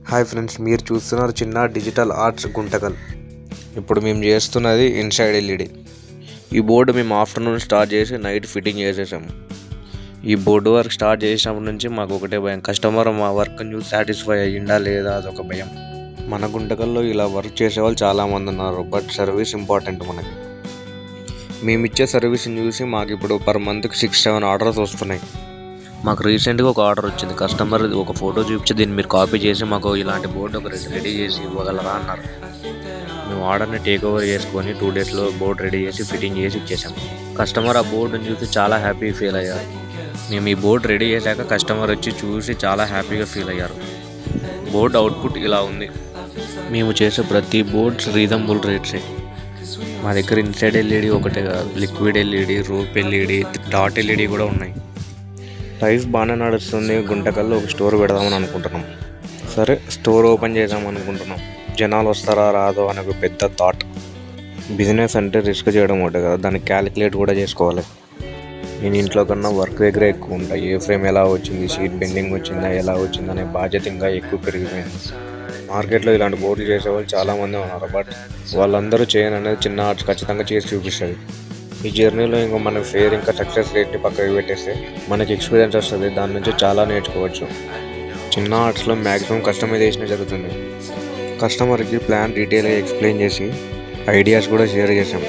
Hi friends, మీరు చూస్తున్నారు చిన్న డిజిటల్ ఆర్ట్స్ గుంటకల్. ఇప్పుడు మేము చేస్తున్నది ఇన్సైడ్ ఎల్ఈడి. ఈ బోర్డు మేము ఆఫ్టర్నూన్ స్టార్ట్ చేసి నైట్ ఫిట్టింగ్ చేసేసాము. ఈ బోర్డు వర్క్ స్టార్ట్ చేసినప్పటి నుంచి మాకు ఒకటే భయం, కస్టమర్ మా వర్క్ని చూసి సాటిస్ఫై అయ్యిందా లేదా అదొక భయం. మన గుంటకల్లో ఇలా వర్క్ చేసేవాళ్ళు చాలామంది ఉన్నారు, బట్ సర్వీస్ ఇంపార్టెంట్ మనకి. మేము ఇచ్చే సర్వీస్ని చూసి మాకు ఇప్పుడు పర్ మంత్కి 6-7 ఆర్డర్స్ వస్తున్నాయి. మాకు రీసెంట్గా ఒక ఆర్డర్ వచ్చింది. కస్టమర్ ఒక ఫోటో చూపించి దీన్ని మీరు కాపీ చేసి మాకు ఇలాంటి బోర్డు ఒక రెడీ చేసి ఇవ్వగలరా అన్నారు. మేము ఆర్డర్ని టేక్ ఓవర్ చేసుకొని 2 డేస్లో బోర్డు రెడీ చేసి ఫిట్టింగ్ చేసి ఇచ్చేసాము. కస్టమర్ ఆ బోర్డుని చూసి చాలా హ్యాపీ ఫీల్ అయ్యారు. మేము ఈ బోర్డు రెడీ చేశాక కస్టమర్ వచ్చి చూసి చాలా హ్యాపీగా ఫీల్ అయ్యారు. బోర్డు అవుట్పుట్ ఇలా ఉంది. మేము చేసే ప్రతి బోర్డ్స్ రీజనబుల్ రేట్సే. మా దగ్గర ఇన్సైడ్ ఎల్ఈడి ఒకటే కాదు, లిక్విడ్ ఎల్ఈడి, రూప్ ఎల్ఈడి, డాట్ ఎల్ఈడి కూడా ఉన్నాయి. లైఫ్ బాగానే నడుస్తుంది. గుంటకల్లో ఒక స్టోర్ పెడదామని అనుకుంటున్నాం. సరే, స్టోర్ ఓపెన్ చేద్దాం అనుకుంటున్నాం. జనాలు వస్తారా రాదో అనే ఒక పెద్ద థాట్. బిజినెస్ అంటే రిస్క్ చేయడం ఒకటే కదా, దాన్ని క్యాలిక్యులేట్ కూడా చేసుకోవాలి. నేను ఇంట్లో కన్నా వర్క్ దగ్గరే ఎక్కువ ఉంటాయి. ఏ ఫ్రేమ్ ఎలా వచ్చింది, షీట్ బెండింగ్ వచ్చిందా, ఎలా వచ్చింది అనే బాధ్యత ఇంకా ఎక్కువ పెరిగిపోయింది. మార్కెట్లో ఇలాంటి బోర్డులు చేసేవాళ్ళు చాలామంది ఉన్నారు, బట్ వాళ్ళందరూ చేయను అనేది చిన్న ఆర్ట్స్ ఖచ్చితంగా చేసి చూపిస్తుంది. ఈ జర్నీలో ఇంకా మన ఫేర్ ఇంకా సక్సెస్ రేట్ని పక్కకి పెట్టేస్తే మనకి ఎక్స్పీరియన్స్ వస్తుంది. దాని నుంచి చాలా నేర్చుకోవచ్చు. చిన్న ఆర్ట్స్లో మ్యాక్సిమం కస్టమైజేషన్ జరుగుతుంది. కస్టమర్కి ప్లాన్ డీటెయిల్గా ఎక్స్ప్లెయిన్ చేసి ఐడియాస్ కూడా షేర్ చేసాం.